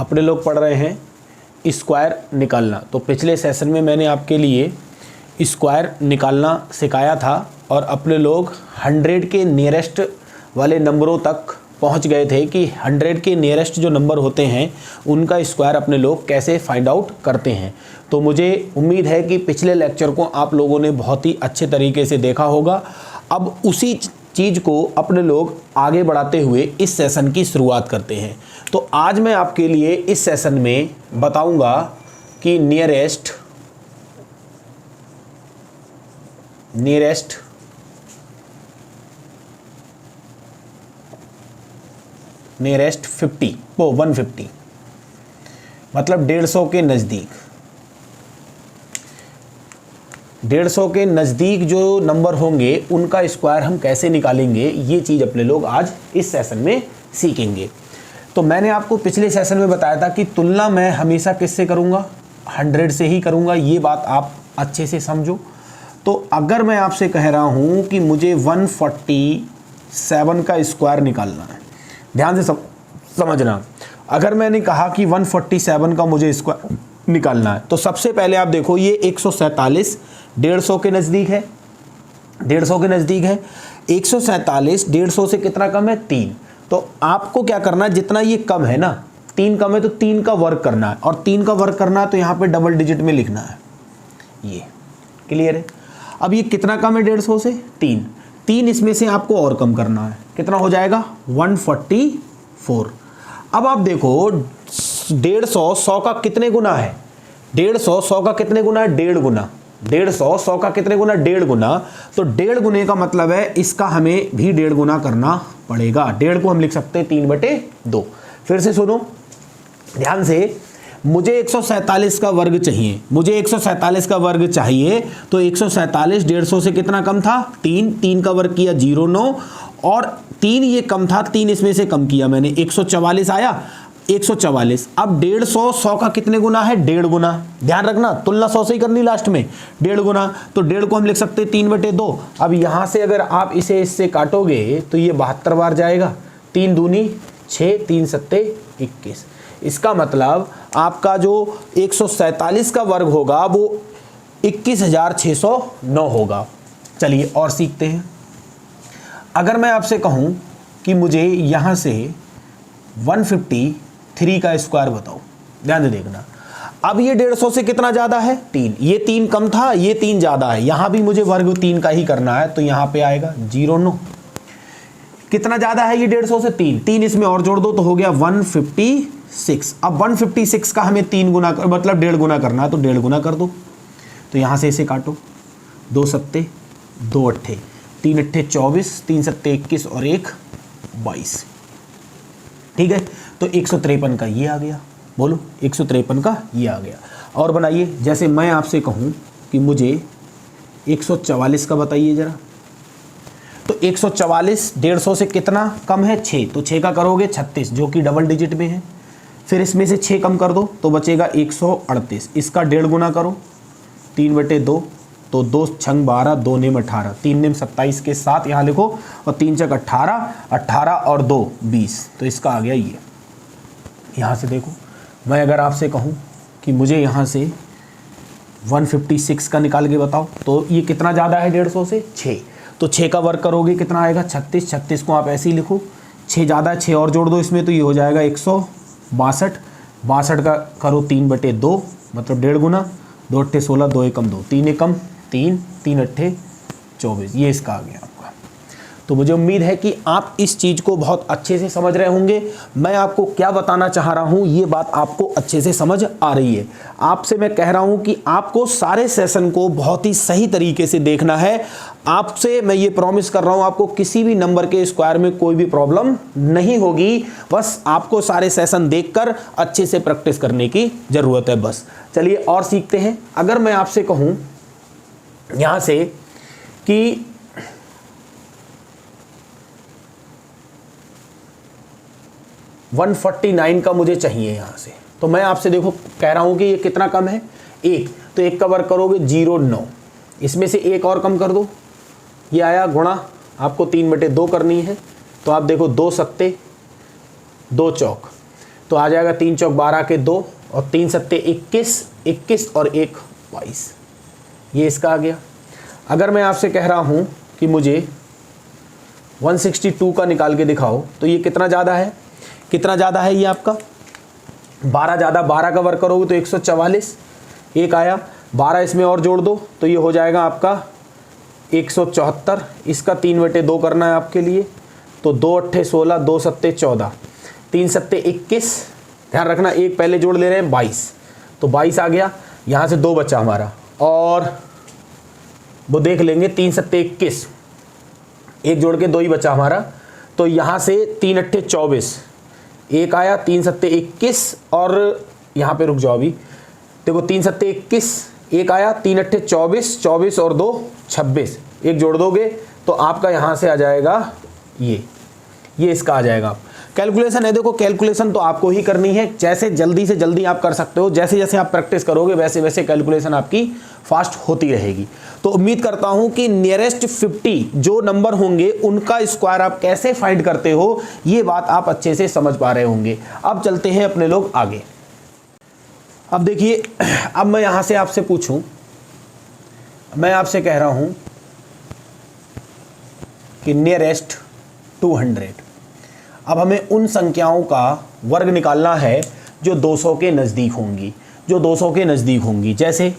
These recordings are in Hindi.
अपने लोग पढ़ रहे हैं स्क्वायर निकालना। तो पिछले सेशन में मैंने आपके लिए स्क्वायर निकालना सिखाया था और अपने लोग 100 के नियरेस्ट वाले नंबरों तक पहुंच गए थे कि 100 के नियरेस्ट जो नंबर होते हैं उनका स्क्वायर अपने लोग कैसे फाइंड आउट करते हैं। तो मुझे उम्मीद है कि पिछले लेक्चर को आप लोगों ने बहुत ही अच्छे तरीके से देखा होगा। अब उसी चीज़ को अपने लोग आगे बढ़ाते हुए इस सेशन की शुरुआत करते हैं। तो आज मैं आपके लिए इस सेशन में बताऊंगा कि नियरेस्ट 150 मतलब 150 के नज़दीक 150 के नज़दीक जो नंबर होंगे उनका स्क्वायर हम कैसे निकालेंगे, ये चीज़ अपने लोग आज इस सेशन में सीखेंगे। तो मैंने आपको पिछले सेशन में बताया था कि तुलना मैं हमेशा किससे करूँगा, 100 से ही करूँगा। ये बात आप अच्छे से समझो। तो अगर मैं आपसे कह रहा हूँ कि मुझे 147 का स्क्वायर निकालना है, ध्यान से समझना। अगर मैंने कहा कि 147 का मुझे स्क्वायर निकालना है तो सबसे पहले आप देखो ये 147 150 के नज़दीक है, 150 के नज़दीक है। 147 150 से कितना कम है, 3। तो आपको क्या करना है, जितना ये कम है ना, 3 कम है तो 3 का वर्क करना है, और 3 का वर्क करना है तो यहाँ पे डबल डिजिट में लिखना है। ये क्लियर है। अब ये कितना कम है 150 से, 3 इसमें से आपको और कम करना है, कितना हो जाएगा 144। अब आप देखो 150 100 का कितने गुना है, 150 100 का कितने गुना है, 1.5 गुना। 150 100 का कितने गुना, 1.5 गुना। तो 1.5 गुने का मतलब है इसका हमें भी 1.5 गुना करना पड़ेगा। 1.5 को हम लिख सकते हैं 3/2। फिर से सुनो ध्यान से, मुझे 147 का वर्ग चाहिए, मुझे 147 का वर्ग चाहिए। तो 147 150 से कितना कम था, 3 का वर्ग किया 0.9, और 3 ये कम था, 3 इसमें से कम किया मैंने, 144 आया, 144। अब 150 100 का कितने गुना है, 1.5 गुना। ध्यान रखना तुलना 100 से ही करनी लास्ट में, 1.5 गुना। तो 1.5 को हम लिख सकते हैं 3/2। अब यहाँ से अगर आप इसे इससे काटोगे तो ये 72 बार जाएगा, 3 दूनी 6, 3 सत्ते 21। इसका मतलब आपका जो 147 का वर्ग होगा वो 21,609 होगा। चलिए और सीखते हैं। अगर मैं आपसे कहूं कि मुझे यहां से 153 का स्क्वायर बताओ, ध्यान से देखना। अब ये 150 से कितना ज्यादा है, 3। ये 3 कम था, ये 3 ज्यादा है। यहां भी मुझे वर्ग 3 का ही करना है, तो यहां पे आएगा 0.9। कितना ज्यादा है ये 150 से, 3 इसमें और जोड़ दो तो हो गया 156। अब 156 का हमें 3 गुना मतलब 1.5 गुना करना है, तो 1.5 गुना कर दो। तो यहां से इसे काटो, 2 सत्ते 2 अट्ठे, 3 अट्ठे 24, 3 सत्ते 21 और 1 22। ठीक है। तो 153 का ये आ गया, बोलो 153 का ये आ गया। और बनाइए, जैसे मैं आपसे कहूं कि मुझे 144 का बताइए जरा। तो 144 150 से कितना कम है, 6। तो 6 का करोगे 36, जो कि डबल डिजिट में है। फिर इसमें से 6 कम कर दो तो बचेगा 138। इसका 1.5 गुना करो, 3/2। तो 2 छंग 12, 2 नेम 18, 3 नेम 27 के साथ यहाँ लिखो, और 3 चक 18, 18 और 2 20। तो इसका आ गया ये। यहाँ से देखो, मैं अगर आपसे कहूँ कि मुझे यहाँ से 156 का निकाल के बताओ, तो ये कितना ज़्यादा है 150 से, 6। तो 6 का वर्क करोगे कितना आएगा, 36। 36 को आप ऐसे ही लिखो, 6 ज़्यादा है, 6 और जोड़ दो इसमें, तो ये हो जाएगा 162। 62 का करो 3/2 मतलब 1.5 गुना, 2 अट्ठे 16, 2 एकम 2, 3 एकम 3, 3 अट्ठे 24। ये इसका आ गया आपका। तो मुझे उम्मीद है कि आप इस चीज़ को बहुत अच्छे से समझ रहे होंगे। मैं आपको क्या बताना चाह रहा हूँ ये बात आपको अच्छे से समझ आ रही है। आपसे मैं कह रहा हूँ कि आपको सारे सेशन को बहुत ही सही तरीके से देखना है। आपसे मैं ये प्रॉमिस कर रहा हूँ, आपको किसी भी नंबर के स्क्वायर में कोई भी प्रॉब्लम नहीं होगी। बस आपको सारे सेशन देखकर अच्छे से प्रैक्टिस करने की ज़रूरत है बस। चलिए और सीखते हैं। अगर मैं आपसे कहूँ यहाँ से कि 149 का मुझे चाहिए यहाँ से, तो मैं आपसे देखो कह रहा हूँ कि ये कितना कम है, 1। तो 1 का वर्ग करोगे 0.9, इसमें से 1 और कम कर दो, ये आया गुणा, आपको 3/2 करनी है। तो आप देखो 2 सत्ते 2 चौक, तो आ जाएगा 3 चौक 12 के 2 और 3 सत्ते 21, 21 और 1 22, ये इसका आ गया। अगर मैं आपसे कह रहा हूँ कि मुझे 162 का निकाल के दिखाओ तो ये कितना ज़्यादा है, कितना ज़्यादा है ये आपका 12 ज़्यादा, 12 का वर्क करोगे तो 144, एक आया, 12 इसमें और जोड़ दो तो ये हो जाएगा आपका 174, इसका 3/2 करना है आपके लिए, तो 2 अट्ठे 16, 2 सत्ते 14, 3 सत्ते 21, ध्यान रखना एक पहले जोड़ ले रहे हैं 22, तो 22 आ गया, यहाँ से 2 बचा हमारा और वो देख लेंगे 3 सत्ते 21, एक जोड़ के 2 ही बचा हमारा, तो यहाँ से 3 अट्ठे 24, एक आया, 3 सत्ते 21 और यहाँ पे रुक जाओ अभी, देखो 3 सत्ते 21, एक आया, 3 अट्ठे 24, 24 और 2 26, एक जोड़ दोगे तो आपका यहाँ से आ जाएगा ये इसका आ जाएगा। कैलकुलेशन है, देखो कैलकुलेशन तो आपको ही करनी है, जैसे जल्दी से जल्दी आप कर सकते हो, जैसे जैसे आप प्रैक्टिस करोगे वैसे वैसे कैलकुलेशन आपकी फास्ट होती रहेगी। तो उम्मीद करता हूं कि नियरेस्ट 50 जो नंबर होंगे उनका स्क्वायर आप कैसे फाइंड करते हो ये बात आप अच्छे से समझ पा रहे होंगे। अब चलते हैं अपने लोग आगे। अब देखिए, अब मैं यहां से आपसे पूछूं, मैं आपसे कह रहा हूं कि नियरेस्ट 200, अब हमें उन संख्याओं का वर्ग निकालना है जो 200 के नज़दीक होंगी, जो 200 के नज़दीक होंगी। जैसे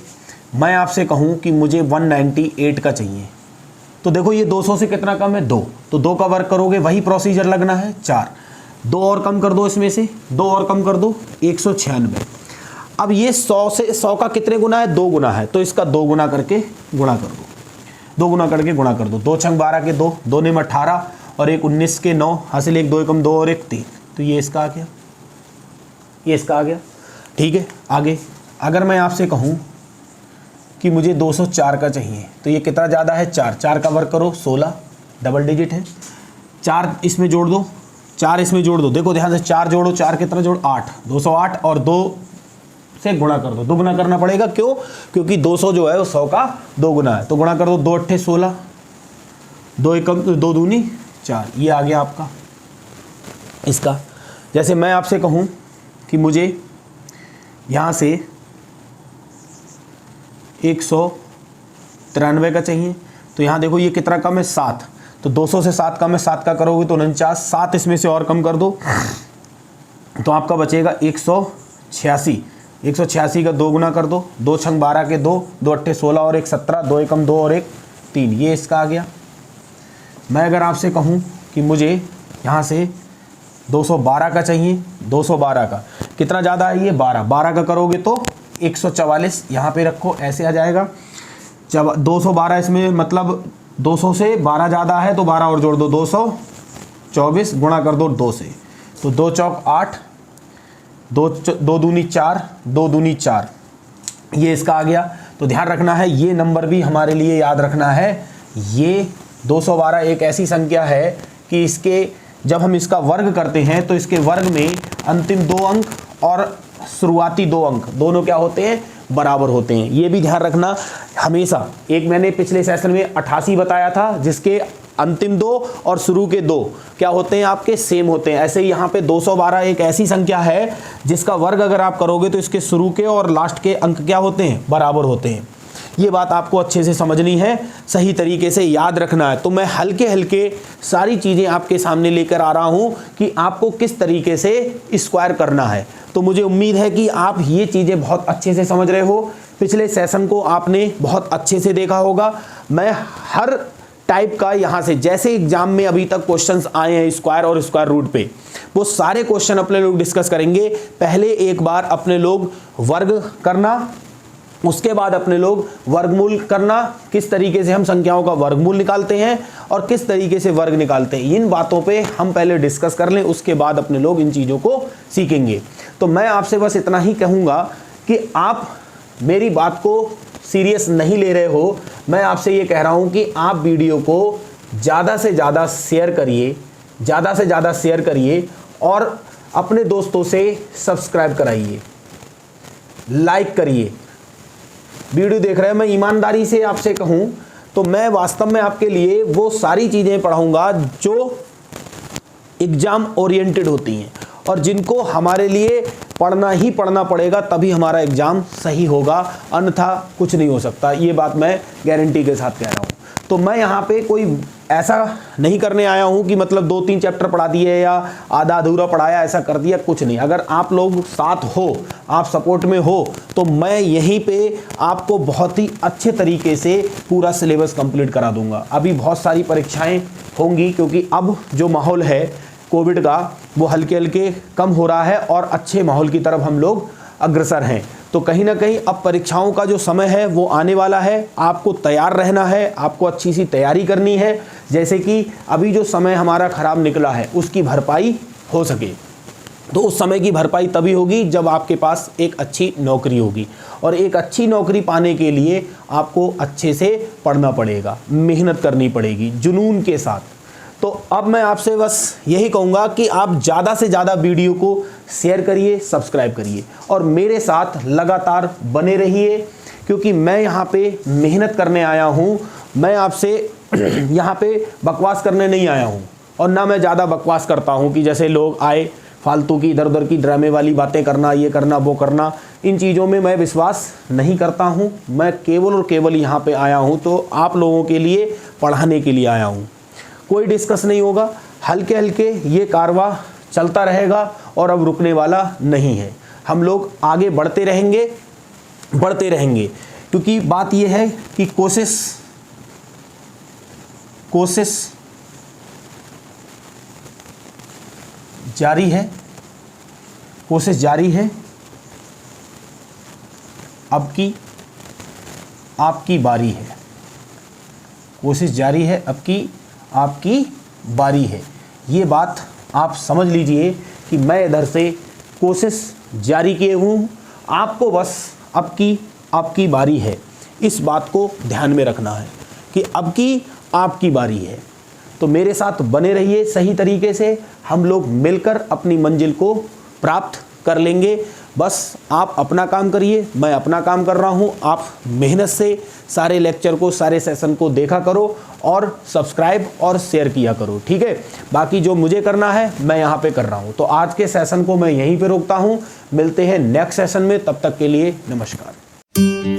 मैं आपसे कहूं कि मुझे 198 का चाहिए, तो देखो ये 200 से कितना कम है 2, तो 2 का वर्ग करोगे वही प्रोसीजर लगना है 4, 2 और कम कर दो, इसमें से 2 और कम कर दो 196। अब ये 100 से 100 का कितने गुना है 2 गुना है, तो इसका 2 गुना करके गुणा कर दो, 2 गुना करके गुणा कर दो, 2 छंग 12 के 2, 2 ने 18 और 1 19 के 9, हासिल 1 2 एकम 2 और 1 3, तो ये इसका आ गया, ये इसका आ गया। ठीक है, आगे अगर मैं आपसे कहूँ कि मुझे 204 का चाहिए, तो ये कितना ज़्यादा है 4, 4 का वर्ग करो 16, डबल डिजिट है, 4 इसमें जोड़ दो, 4 इसमें जोड़ दो, देखो ध्यान से 4 जोड़ो, 4 कितना जोड़ 8, 208 और 2 से गुणा कर दो, 2 गुना करना पड़ेगा, क्यों, क्योंकि 200 जो है वो 100 का 2 गुना है, तो गुणा कर दो, 2 अट्ठे 16, 2 एकम 2 दूनी 4, ये आ गया आपका इसका। जैसे मैं आपसे कहूँ कि मुझे यहाँ से 193 का चाहिए, तो यहाँ देखो ये कितना कम है 7, तो 200 से 7 कम है, 7 का करोगे तो 49, 7 इसमें से और कम कर दो तो आपका बचेगा 186, 186 का 2 गुना कर दो, 2 छंग 12 के 2, 2 अट्ठे 16 और 1 17, 2 एकम 2 और 1 3, ये इसका आ गया। मैं अगर आपसे कहूँ कि मुझे यहाँ से 212 का चाहिए, 212 का कितना ज़्यादा है ये 12, 12 का करोगे तो 144, यहाँ पे रखो ऐसे आ जाएगा, जब 212 इसमें मतलब 200 से 12 ज़्यादा है तो 12 और जोड़ दो 224, गुणा कर दो 2 से, तो 2 चौक 8, 2 दूनी 4, 2 दूनी 4, ये इसका आ गया। तो ध्यान रखना है, ये नंबर भी हमारे लिए याद रखना है, ये 212 एक ऐसी संख्या है कि इसके जब हम इसका वर्ग करते हैं तो इसके वर्ग में अंतिम 2 अंक और शुरुआती 2 अंक दोनों क्या होते हैं, बराबर होते हैं, ये भी ध्यान रखना हमेशा। एक मैंने पिछले सेशन में 88 बताया था जिसके अंतिम 2 और शुरू के 2 क्या होते हैं आपके सेम होते हैं, ऐसे ही यहाँ पे 212 एक ऐसी संख्या है जिसका वर्ग अगर आप करोगे तो इसके शुरू के और लास्ट के अंक क्या होते हैं, बराबर होते हैं। ये बात आपको अच्छे से समझनी है, सही तरीके से याद रखना है। तो मैं हल्के हल्के सारी चीज़ें आपके सामने लेकर आ रहा हूँ कि आपको किस तरीके से स्क्वायर करना है। तो मुझे उम्मीद है कि आप ये चीज़ें बहुत अच्छे से समझ रहे हो, पिछले सेशन को आपने बहुत अच्छे से देखा होगा। मैं हर टाइप का यहाँ से जैसे एग्जाम में अभी तक क्वेश्चंस आए हैं स्क्वायर और स्क्वायर रूट पे, वो सारे क्वेश्चन अपने लोग डिस्कस करेंगे। पहले एक बार अपने लोग वर्ग करना, उसके बाद अपने लोग वर्गमूल करना, किस तरीके से हम संख्याओं का वर्गमूल निकालते हैं और किस तरीके से वर्ग निकालते हैं, इन बातों पे हम पहले डिस्कस कर लें, उसके बाद अपने लोग इन चीज़ों को सीखेंगे। तो मैं आपसे बस इतना ही कहूँगा कि आप मेरी बात को सीरियस नहीं ले रहे हो। मैं आपसे ये कह रहा हूँ कि आप वीडियो को ज़्यादा से ज़्यादा शेयर करिए, ज़्यादा से ज़्यादा शेयर करिए और अपने दोस्तों से सब्सक्राइब कराइए, लाइक करिए। वीडियो देख रहे हैं, मैं ईमानदारी से आपसे कहूं तो मैं वास्तव में आपके लिए वो सारी चीज़ें पढ़ाऊंगा जो एग्ज़ाम ओरिएंटेड होती हैं और जिनको हमारे लिए पढ़ना ही पढ़ना पड़ेगा, तभी हमारा एग्ज़ाम सही होगा, अन्यथा कुछ नहीं हो सकता। ये बात मैं गारंटी के साथ कह रहा हूँ। तो मैं यहाँ पे कोई ऐसा नहीं करने आया हूँ कि मतलब 2-3 चैप्टर पढ़ा दिए या आधा अधूरा पढ़ाया, ऐसा कर दिया, कुछ नहीं। अगर आप लोग साथ हो, आप सपोर्ट में हो, तो मैं यहीं पे आपको बहुत ही अच्छे तरीके से पूरा सिलेबस कंप्लीट करा दूंगा। अभी बहुत सारी परीक्षाएं होंगी, क्योंकि अब जो माहौल है कोविड का, वो हल्के हल्के कम हो रहा है और अच्छे माहौल की तरफ हम लोग अग्रसर हैं। तो कहीं ना कहीं अब परीक्षाओं का जो समय है वो आने वाला है। आपको तैयार रहना है, आपको अच्छी सी तैयारी करनी है, जैसे कि अभी जो समय हमारा ख़राब निकला है उसकी भरपाई हो सके। तो उस समय की भरपाई तभी होगी जब आपके पास एक अच्छी नौकरी होगी, और एक अच्छी नौकरी पाने के लिए आपको अच्छे से पढ़ना पड़ेगा, मेहनत करनी पड़ेगी जुनून के साथ। तो अब मैं आपसे बस यही कहूँगा कि आप ज़्यादा से ज़्यादा वीडियो को शेयर करिए, सब्सक्राइब करिए और मेरे साथ लगातार बने रहिए, क्योंकि मैं यहाँ पे मेहनत करने आया हूँ। मैं आपसे यहाँ पे बकवास करने नहीं आया हूँ, और ना मैं ज़्यादा बकवास करता हूँ कि जैसे लोग आए फालतू की इधर उधर की ड्रामे वाली बातें करना, ये करना वो करना, इन चीज़ों में मैं विश्वास नहीं करता हूँ। मैं केवल और केवल यहाँ पे आया हूँ तो आप लोगों के लिए पढ़ाने के लिए आया हूँ। कोई डिस्कस नहीं होगा, हल्के हल्के ये कारवां चलता रहेगा और अब रुकने वाला नहीं है। हम लोग आगे बढ़ते रहेंगे, क्योंकि बात ये है कि कोशिश जारी है, कोशिश जारी है। अब की आपकी बारी है, कोशिश जारी है, अब की आपकी बारी है। ये बात आप समझ लीजिए कि मैं इधर से कोशिश जारी किए हूँ, आपको बस अब की आपकी बारी है। इस बात को ध्यान में रखना है कि अब की आपकी बारी है। तो मेरे साथ बने रहिए, सही तरीके से हम लोग मिलकर अपनी मंजिल को प्राप्त कर लेंगे। बस आप अपना काम करिए, मैं अपना काम कर रहा हूँ। आप मेहनत से सारे लेक्चर को, सारे सेशन को देखा करो और सब्सक्राइब और शेयर किया करो, ठीक है। बाकी जो मुझे करना है मैं यहाँ पे कर रहा हूँ। तो आज के सेशन को मैं यहीं पे रोकता हूँ, मिलते हैं नेक्स्ट सेशन में, तब तक के लिए नमस्कार।